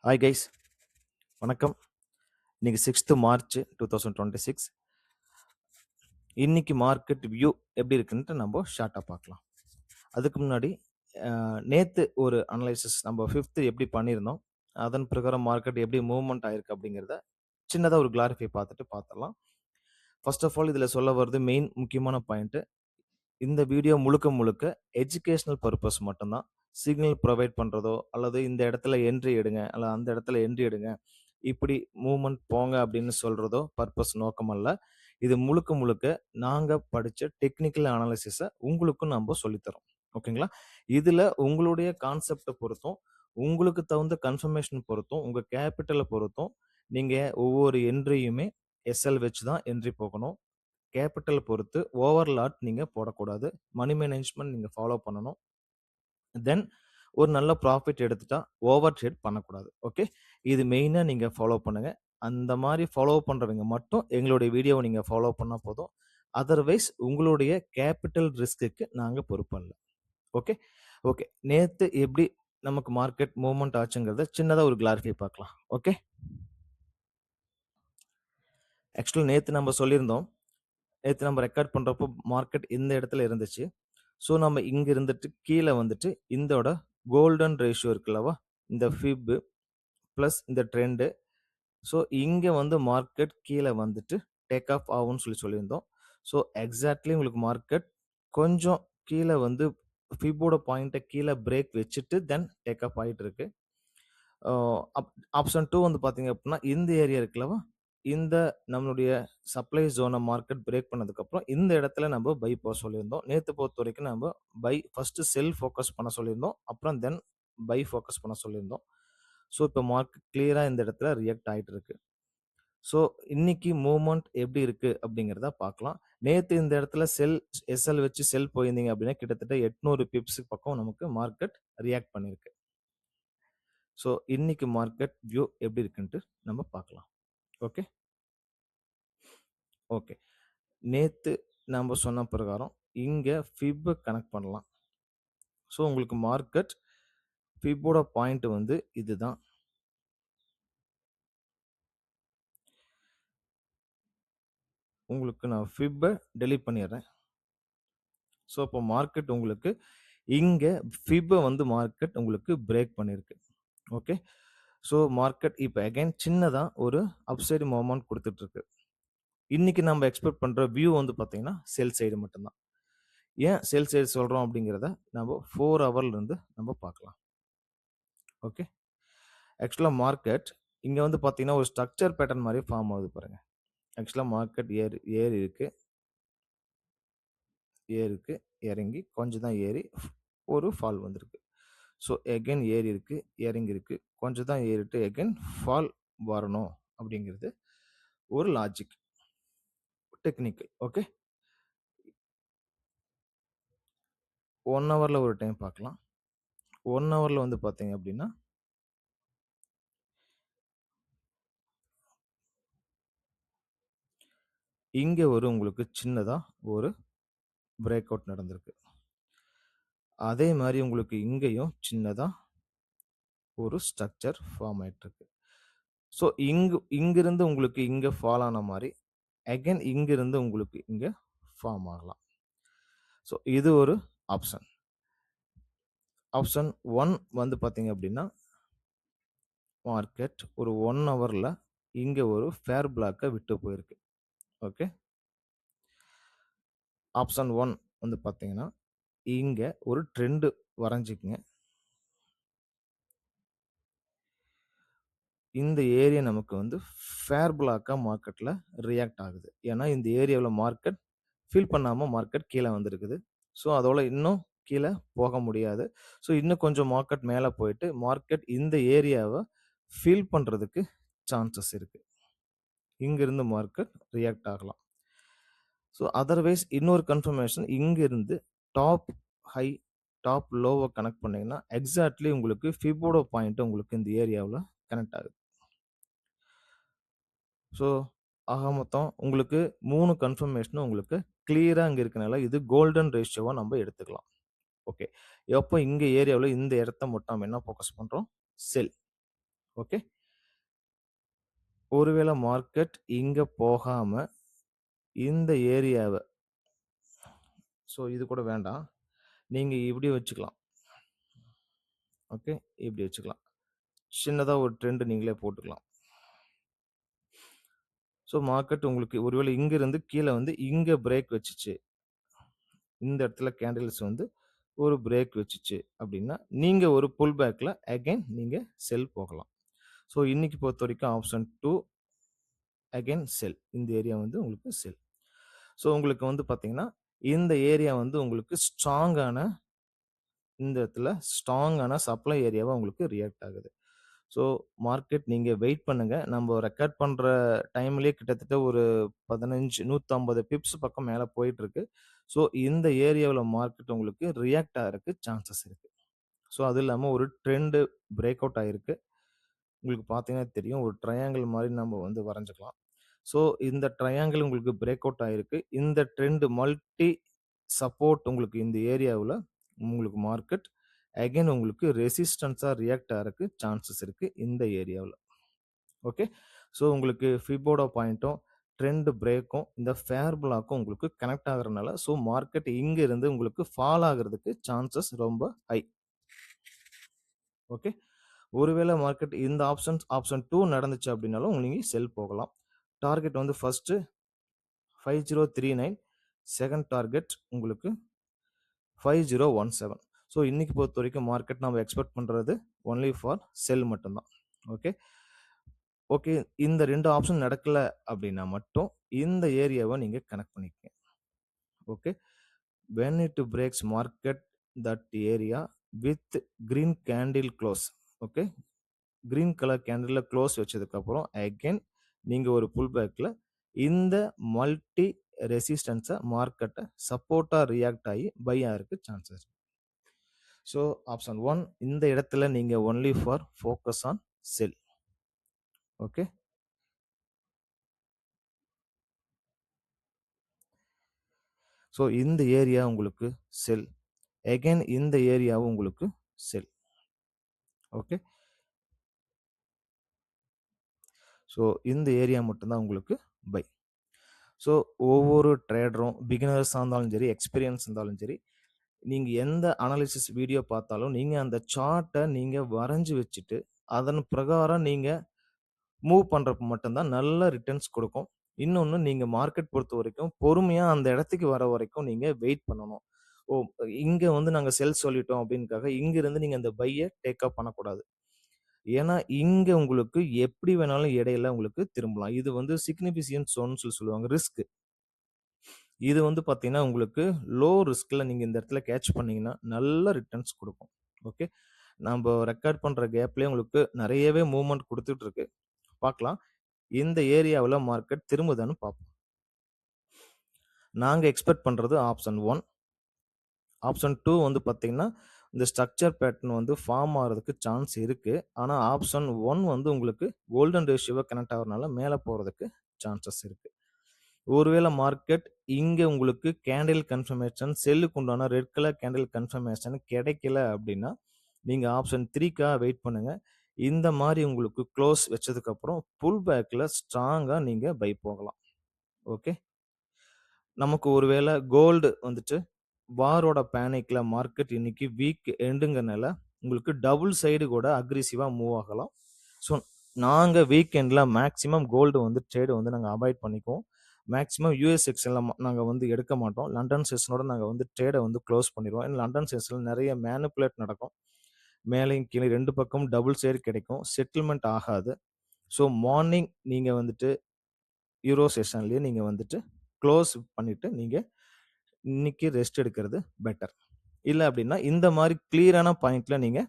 Hi guys, வணக்கம். இன்னைக்கு 6th March 2026. இன்னைக்கு மார்க்கெட் வியூ எப்படி இருக்குன்ட்டு நம்ம ஷார்ட்டாக பார்க்கலாம். அதுக்கு முன்னாடி நேற்று ஒரு அனலைசிஸ் நம்ம 5th எப்படி பண்ணியிருந்தோம், அதன் பிரகாரம் மார்க்கெட் எப்படி மூவ்மெண்ட் ஆயிருக்கு அப்படிங்கிறத சின்னதாக ஒரு கிளாரிஃபை பார்த்துட்டு பார்த்துடலாம். ஃபர்ஸ்ட் ஆஃப் ஆல் இதில் சொல்ல வர்றது மெயின் முக்கியமான பாயிண்ட்டு, இந்த வீடியோ முழுக்க முழுக்க எஜுகேஷனல் பர்பஸ் மட்டும்தான். சிக்னல் ப்ரொவைட் பண்ணுறதோ அல்லது இந்த இடத்துல என்ட்ரி எடுங்க அல்ல அந்த இடத்துல என்ட்ரி எடுங்க இப்படி மூவ்மெண்ட் போங்க அப்படின்னு சொல்றதோ பர்பஸ் நோக்கம் அல்ல. இது முழுக்க முழுக்க நாங்கள் படித்த டெக்னிக்கல் அனாலிசிஸை உங்களுக்கும் நம்ம சொல்லித்தரோம். ஓகேங்களா? இதில் உங்களுடைய கான்செப்டை பொறுத்தும் உங்களுக்கு தகுந்த கன்ஃபர்மேஷன் பொறுத்தும் உங்கள் கேபிட்டலை பொறுத்தும் நீங்கள் ஒவ்வொரு என்ட்ரியுமே எஸ்எல் வச்சு தான் என்ட்ரி போகணும். கேபிட்டல் பொறுத்து ஓவர்லாட் நீங்கள் போடக்கூடாது. மணி மேனேஜ்மெண்ட் நீங்கள் ஃபாலோ பண்ணணும். தென் ஒரு நல்ல ப்ராஃபிட் எடுத்துட்டா ஓவர் ட்ரேட் பண்ணக்கூடாது. ஓகே, இது மெயினாக நீங்கள் ஃபாலோ பண்ணுங்கள். அந்த மாதிரி ஃபாலோ பண்ணுறவங்க மட்டும் எங்களுடைய வீடியோவை நீங்கள் ஃபாலோ பண்ணால் போதும். அதர்வைஸ் உங்களுடைய கேபிட்டல் ரிஸ்க்கு நாங்கள் பொறுப்பல்ல. ஓகே ஓகே, நேற்று எப்படி நமக்கு மார்க்கெட் மூவ்மெண்ட் ஆச்சுங்கிறத சின்னதாக ஒரு கிளாரிஃபை பார்க்கலாம். ஓகே, ஆக்சுவலாக நேற்று நம்ம சொல்லியிருந்தோம், நேற்று நம்ம ரெக்கார்ட் பண்ணுறப்போ மார்க்கெட் இந்த இடத்துல இருந்துச்சு. ஸோ நம்ம இங்கே இருந்துட்டு கீழே வந்துட்டு இந்தோட கோல்டன் ரேஷியோ இருக்குல்லவா, இந்த ஃபிப் ப்ளஸ் இந்த ட்ரெண்டு. ஸோ இங்கே வந்து மார்க்கெட் கீழே வந்துட்டு டேக் ஆஃப் ஆகும்னு சொல்லியிருந்தோம். ஸோ எக்ஸாக்ட்லி உங்களுக்கு மார்க்கெட் கொஞ்சம் கீழே வந்து ஃபிப்போட பாயிண்ட்டை கீழே பிரேக் வச்சுட்டு தென் டேக் ஆஃப் ஆகிட்டு இருக்கு. ஆப்ஷன் 2 வந்து பார்த்தீங்க அப்படின்னா இந்த ஏரியா இருக்குல்லவா, இந்த நம்மளுடைய சப்ளை ஜோனை மார்க்கெட் பிரேக் பண்ணதுக்கப்புறம் இந்த இடத்துல நம்ம பை போக சொல்லியிருந்தோம். நேற்று பொறுத்த வரைக்கும் நம்ம பை ஃபர்ஸ்ட் செல் ஃபோக்கஸ் பண்ண சொல்லியிருந்தோம், அப்புறம் தென் பை ஃபோக்கஸ் பண்ண சொல்லியிருந்தோம். ஸோ இப்போ மார்க்கெட் கிளியராக இந்த இடத்துல ரியாக்ட் ஆகிட்டு இருக்கு. ஸோ இன்னைக்கு மூவ்மெண்ட் எப்படி இருக்கு அப்படிங்கிறத பார்க்கலாம். நேற்று இந்த இடத்துல செல் எஸ்எல் வச்சு செல் போயிருந்தீங்க அப்படின்னா கிட்டத்தட்ட 800 பிப்ஸ் பக்கம் நமக்கு மார்க்கெட் ரியாக்ட் பண்ணியிருக்கு. ஸோ இன்னைக்கு மார்க்கெட் வியூ எப்படி இருக்குன்ட்டு நம்ம பார்க்கலாம். ஓகே ஓகே, நேற்று நம்ம சொன்ன பிரகாரம் இங்கே ஃபிப்பை கனெக்ட் பண்ணலாம். ஸோ உங்களுக்கு மார்க்கெட் ஃபிப்போட பாயிண்ட் வந்து இதுதான். உங்களுக்கு நான் ஃபிப்பை டெலீட் பண்ணிடுறேன். ஸோ இப்போ மார்க்கெட் உங்களுக்கு இங்கே ஃபிப்பை வந்து மார்க்கெட் உங்களுக்கு பிரேக் பண்ணியிருக்கு. ஓகே, ஸோ மார்க்கெட் இப்போ அகைன் சின்னதாக ஒரு அப்சைடு மூவ்மெண்ட் கொடுத்துட்ருக்கு. இன்னைக்கு நம்ம எக்ஸ்பெக்ட் பண்ணுற வியூ வந்து பார்த்தீங்கன்னா செல் சைடு மட்டும்தான். ஏன் செல் சைடு சொல்கிறோம் அப்படிங்கிறத நம்ம 4 ஹவர்லேருந்து நம்ம பார்க்கலாம். ஓகே, ஆக்சுவலாக மார்க்கெட் இங்கே வந்து பார்த்தீங்கன்னா ஒரு ஸ்ட்ரக்சர் பேட்டர்ன் மாதிரி ஃபார்ம் ஆகுது பாருங்கள். ஆக்சுவலாக மார்க்கெட் ஏறி இருக்கு, இறங்கி கொஞ்சம் தான் ஏறி ஒரு ஃபால் வந்திருக்கு. ஸோ எகைன் ஏறி இருக்கு, இறங்கி இருக்கு, கொஞ்சம் தான் ஏறிட்டு எகைன் ஃபால் வரணும் அப்படிங்கிறது ஒரு லாஜிக் டெக்னிக்கல். ஓகே, 1 ஹவரில் ஒரு டைம் பார்க்கலாம். 1 ஹவரில் வந்து பார்த்தீங்க அப்படின்னா இங்கே ஒரு உங்களுக்கு சின்னதாக ஒரு பிரேக் அவுட் நடந்திருக்கு. அதே மாதிரி உங்களுக்கு இங்கேயும் சின்னதாக ஒரு ஸ்ட்ரக்சர் ஃபார்ம் ஆயிட்டிருக்கு. ஸோ இங்கிருந்து உங்களுக்கு இங்கே ஃபால் ஆன மாதிரி அகைன் இங்கிருந்து உங்களுக்கு இங்கே ஃபார்ம் ஆகலாம். ஸோ இது ஒரு ஆப்ஷன். ஆப்ஷன் 1 வந்து பார்த்தீங்க அப்படின்னா மார்க்கெட் ஒரு 1 ஹவரில் இங்கே ஒரு ஃபேர் பிளாக்கை விட்டு போயிருக்கு. ஓகே, ஆப்ஷன் 1 வந்து பார்த்தீங்கன்னா இங்கே ஒரு ட்ரெண்டு வரைஞ்சிக்குங்க. இந்த ஏரியா நமக்கு வந்து ஃபேர் பிளாக்காக மார்க்கெட்டில் ரியாக்ட் ஆகுது. ஏன்னா இந்த ஏரியாவில் மார்க்கெட் ஃபில் பண்ணாமல் மார்க்கெட் கீழே வந்திருக்குது. ஸோ அதோட இன்னும் கீழே போக முடியாது. ஸோ இன்னும் கொஞ்சம் மார்க்கெட் மேலே போயிட்டு மார்க்கெட் இந்த ஏரியாவை ஃபில் பண்ணுறதுக்கு சான்சஸ் இருக்குது. இங்கிருந்து மார்க்கெட் ரியாக்ட் ஆகலாம். ஸோ அதர்வைஸ் இன்னொரு கன்ஃபர்மேஷன் இங்கிருந்து டாப் ஹை டாப் லோவை கனெக்ட் பண்ணிங்கன்னா எக்ஸாக்ட்லி உங்களுக்கு ஃபிபோட பாயிண்ட் உங்களுக்கு இந்த ஏரியாவில் கனெக்ட் ஆகுது. ஸோ ஆக மொத்தம் உங்களுக்கு 3 கன்ஃபர்மேஷனும் உங்களுக்கு கிளியராக இங்கே இருக்கனால இது கோல்டன் ரேஷியோவாக நம்ம எடுத்துக்கலாம். ஓகே, எப்போ இங்கே ஏரியாவில் இந்த இடத்த மட்டும் நம்ம என்ன ஃபோக்கஸ் பண்ணுறோம், செல். ஓகே. ஒருவேளை மார்க்கெட் இங்க போகாம இந்த ஏரியாவ இது கூட வேண்டாம். நீங்க இப்படி வச்சுக்கலாம். ஓகே. இப்படி வச்சுக்கலாம். சின்னதா ஒரு ட்ரெண்ட் நீங்களே போட்டுக்கலாம். மார்க்கெட் உங்களுக்கு ஒருவேளை இங்க இருந்து கீழ வந்து இங்க பிரேக் வச்சுச்சு. இந்த இடத்துல கேண்டில்ஸ் வந்து ஒரு பிரேக் வச்சுச்சு அப்படின்னா, நீங்க ஒரு புல் பேக்ல அகைன் நீங்க செல் போகலாம். இன்னைக்கு பொறுத்தவரைக்கும் ஆப்ஷன் 2 அகைன் செல். இந்த ஏரியா வந்து உங்களுக்கு செல். உங்களுக்கு வந்து பார்த்தீங்கன்னா, இந்த ஏரியா வந்து உங்களுக்கு இந்த இடத்துல ஸ்ட்ராங்கான சப்ளை ஏரியாவா உங்களுக்கு ரியாக்ட் ஆகுது. மார்க்கெட் நீங்க வெயிட் பண்ணுங்க. நம்ம ரெக்கார்ட் பண்ற டைம்லயே கிட்டத்தட்ட ஒரு 150 பிப்ஸ் பக்கம் மேல போயிட்டு இருக்கு. இந்த ஏரியாவுல மார்க்கெட் உங்களுக்கு ரியாக்ட் ஆகறதுக்கு சான்சஸ் இருக்கு. அது இல்லாம ஒரு ட்ரெண்ட் பிரேக் அவுட் ஆயிருக்கு. உங்களுக்கு பார்த்தீங்கன்னா தெரியும். ஒரு ட்ரையாங்கிள் மாரி நம்ம வந்து வரைஞ்சுக்கலாம். இந்த ட்ரையாங்கிள் உங்களுக்கு பிரேக் அவுட் ஆயிருக்கு. இந்த ட்ரெண்ட் மல்டி சப்போர்ட் உங்களுக்கு இந்த ஏரியாவுல உங்களுக்கு மார்க்கெட் அகைன் உங்களுக்கு ரெசிஸ்டன்ஸா ரியாக்ட் ஆகறதுக்கு சான்சஸ் இருக்கு இந்த ஏரியாவுல. ஓகே. உங்களுக்கு ஃபிபோட பாயிண்ட்டும் ட்ரெண்ட் பிரேக்கும் இந்த ஃபேர் பிளாக்கும் உங்களுக்கு கனெக்ட் ஆகுறனால மார்க்கெட் இங்க இருந்து உங்களுக்கு ஃபால் ஆகுறதுக்கு சான்சஸ் ரொம்ப ஹை. ஓகே. ஒருவேளை மார்க்கெட் இந்த ஆப்ஷன் 2 நடந்துச்சு அப்படின்னாலும் நீங்க செல் போகலாம். டார்கெட் வந்து ஃபர்ஸ்ட் 5039, செகண்ட் டார்கெட் உங்களுக்கு 5017. இன்னைக்கு பொறுத்த வரைக்கும் மார்க்கெட் நம்ம எக்ஸ்பெக்ட் பண்றது ஒன்லி ஃபார் செல் மட்டும்தான். ஓகே. ஓகே. இந்த 2 ஆப்ஷன் நடக்கல அப்படின்னா மட்டும் இந்த ஏரியாவை நீங்க கனெக்ட் பண்ணிக்கங்க. Okay. when it breaks market that area with green candle close. Okay. Green colour candle close வச்சதுக்கு அப்புறம் அகைன் நீங்க ஒரு புல் பேக்ல இந்த மல்டி ரெசிஸ்டன்ஸை மார்க்கெட்டை சப்போர்ட்டா ரியாக்ட் ஆகி பை ஆகிறதுக்கு சான்சஸ். ஆப்ஷன் 1 இந்த இடத்துல நீங்க only for focus on sell. Okay. இந்த ஏரியா உங்களுக்கு செல். அகைன் இந்த ஏரியாவும் உங்களுக்கு செல். ஓகே. இந்த ஏரியா மட்டும்தான் உங்களுக்கு பை. ஒவ்வொரு ட்ரேடரும் பிகினர்ஸாக இருந்தாலும் சரி, எக்ஸ்பீரியன்ஸ் இருந்தாலும் சரி, நீங்க எந்த அனாலிசிஸ் வீடியோ பார்த்தாலும் நீங்க அந்த சார்ட்டை நீங்க வரைஞ்சு வச்சுட்டு அதன் பிரகாரம் நீங்க மூவ் பண்றப்ப மட்டும்தான் நல்ல ரிட்டர்ன்ஸ் கொடுக்கும். இன்னொன்னு நீங்க மார்க்கெட் பொறுத்த வரைக்கும் பொறுமையா அந்த இடத்துக்கு வர வரைக்கும் நீங்க வெயிட் பண்ணணும். இங்க வந்து நாங்க செல் சொல்லிட்டோம் அப்படின்னுக்காக இங்க இருந்து நீங்க அந்த பையை டேக் அப் பண்ணக்கூடாது. ஏன்னா இங்க உங்களுக்கு எப்படி வேணாலும் இடையில உங்களுக்கு திரும்பலாம். இது வந்து சிக்னிபிசியன்ட் சோன் சொல்லுவாங்க, ரிஸ்க். இது வந்து பாத்தீங்கன்னா உங்களுக்கு லோ ரிஸ்க்ல நீங்க இந்த இடத்துல கேட்ச் பண்ணீங்கன்னா நல்ல ரிட்டர்ன்ஸ் கொடுக்கும். ஓகே. நம்ம ரெக்கார்ட் பண்ற கேப்லயே உங்களுக்கு நிறையவே மூவ்மெண்ட் கொடுத்துட்டு இருக்கு. பார்க்கலாம் இந்த ஏரியாவில் மார்க்கெட் திரும்புதான்னு பார்ப்போம். நாங்க எக்ஸ்பெக்ட் பண்றது ஆப்ஷன் 1. ஆப்ஷன் 2 வந்து பாத்தீங்கன்னா இந்த ஸ்ட்ரக்சர் பேட்டர்ன் வந்து ஃபார்ம் ஆகிறதுக்கு சான்ஸ் இருக்கு. ஆனா ஆப்ஷன் 1 வந்து உங்களுக்கு கோல்டன் ரேஷியோவை கனெக்ட் ஆகிறதுனால மேல போறதுக்கு சான்சஸ் இருக்கு. ஒருவேளை மார்க்கெட் இங்க உங்களுக்கு கேண்டில் கன்ஃபர்மேஷன் செல்லுக்கு உண்டான ரெட் கலர் கேண்டில் கன்ஃபர்மேஷன் கிடைக்கல அப்படின்னா நீங்க ஆப்ஷன் 3க்காக வெயிட் பண்ணுங்க. இந்த மாதிரி உங்களுக்கு க்ளோஸ் வச்சதுக்கு அப்புறம் புல் பேக்ல ஸ்ட்ராங்கா நீங்க பை போகலாம். ஓகே. நமக்கு ஒருவேளை கோல்டு வந்துட்டு வாரோட பேனிக்ல மார்க்கெட் இன்னைக்கு வீக் எண்டுங்கனால உங்களுக்கு டபுள் சைடு கூட அக்ரெசிவா மூவ் ஆகலாம். நாங்க வீக்கெண்ட்ல மேக்சிமம் கோல்டு வந்து ட்ரேடு வந்து நாங்கள் அவாய்ட் பண்ணிக்குவோம். மேக்சிமம் யூஎஸ் செக்ஷன்ல நாங்கள் வந்து எடுக்க மாட்டோம். லண்டன் செஷனோட நாங்கள் வந்து ட்ரேடை வந்து க்ளோஸ் பண்ணிடுவோம். ஏன்னா லண்டன் செஷனில் நிறைய மேனிப்புலேட் நடக்கும். மேலேயும் கீழே 2 பக்கம் டபுள் சைடு கிடைக்கும். செட்டில்மெண்ட் ஆகாது. மார்னிங் நீங்க வந்துட்டு யூரோ செஷன்லயே நீங்க வந்துட்டு க்ளோஸ் பண்ணிட்டு நீங்க இன்னைக்கு ரெஸ்ட் எடுக்கிறது பெட்டர். இல்லை அப்படின்னா இந்த மாதிரி கிளியரான பாயிண்ட்ல நீங்க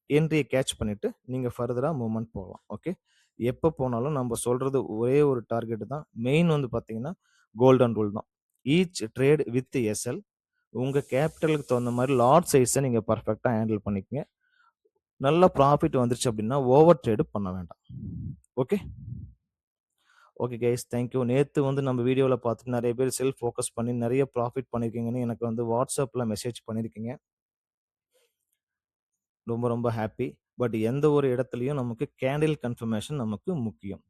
என்ட்ரியை கேட்ச் பண்ணிட்டு நீங்க ஃபர்தரா மூவ்மெண்ட் போகலாம். ஓகே. எப்போ போனாலும் நம்ம சொல்றது ஒரே ஒரு டார்கெட் தான். மெயின் வந்து பார்த்தீங்கன்னா கோல்டன் ரூல் தான். Each trade with SL. உங்க கேபிட்டலுக்கு தகுந்த மாதிரி லாட் சைஸை நீங்க பர்ஃபெக்டா ஹேண்டில் பண்ணிக்கங்க. நல்ல ப்ராஃபிட் வந்துருச்சு அப்படின்னா ஓவர் ட்ரேடு பண்ண வேண்டாம். ஓகே. Okay guys, thank you. நேற்று வந்து நம்ம வீடியோவில் பார்த்துட்டு நிறைய பேர் செல்ஃப் ஃபோக்கஸ் பண்ணி நிறைய ப்ராஃபிட் பண்ணியிருக்கீங்கன்னு எனக்கு வந்து வாட்ஸ்அப்பில் மெசேஜ் பண்ணியிருக்கீங்க. ரொம்ப ரொம்ப ஹாப்பி. பட் எந்த ஒரு இடத்துலயும் நமக்கு கேண்டில் கன்ஃபர்மேஷன் நமக்கு முக்கியம்.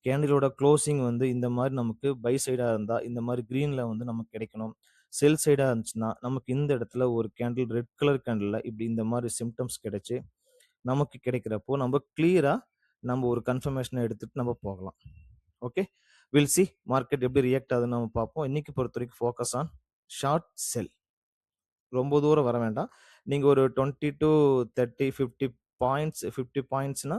கேண்டிலோட க்ளோசிங் வந்து இந்த மாரி நமக்கு பை சைடா இருந்தா, இந்த மாரி கிரீன்ல வந்து நமக்கு கிடைக்கணும். செல் சைடா இருந்துச்சுன்னா, நமக்கு இந்த இடத்துல ஒரு கேண்டில் ரெட் கலர் கேண்டில்ல இப்படி இந்த மாரி சிம்ப்டம்ஸ் கிடைச்சு, நமக்கு கிடைக்கிறப்போ நம்ம கிளியரா நம்ம ஒரு கன்ஃபர்மேஷன எடுத்துட்டு நம்ம போகலாம். ஓகே. வில் சி மார்க்கெட் எப்படி ரியாக்ட் ஆகுதுன்னு நம்ம பார்ப்போம். இன்னைக்கு பொறுத்தவரைக்கும் ஃபோக்கஸ் ஆன் ஷார்ட் செல். ரொம்ப தூரம் வர வேண்டாம். நீங்க ஒரு 20 டூ 30, 50 பாயிண்ட்ஸ் 50 பாயிண்ட்ஸ்னா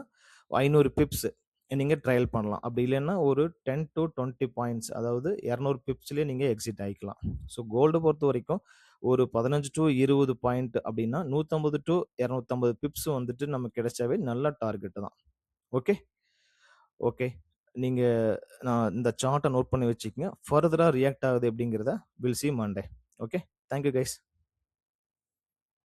500 பிப்ஸ் நீங்க ட்ரையல் பண்ணலாம். அப்படி இல்லைன்னா ஒரு 10 டூ 20 பாயிண்ட்ஸ் அதாவது 200 பிப்ஸ்லயே நீங்க எக்ஸிட் ஆயிக்கலாம். ஸோ கோல்டு பொறுத்தவரைக்கும் ஒரு 15 டூ 20 பாயிண்ட் அப்படின்னா 150 டூ 250 பிப்ஸ் வந்துட்டு நமக்கு கிடைச்சாவே நல்ல டார்கெட் தான். ஓகே. ஓகே. நீங்க நான் இந்த சார்ட்ட நோட் பண்ணி வச்சுக்கங்க. ஃபர்தரா ரியாக்ட் ஆகுது எப்படிங்கிறத will see Monday. Okay. Thank you guys.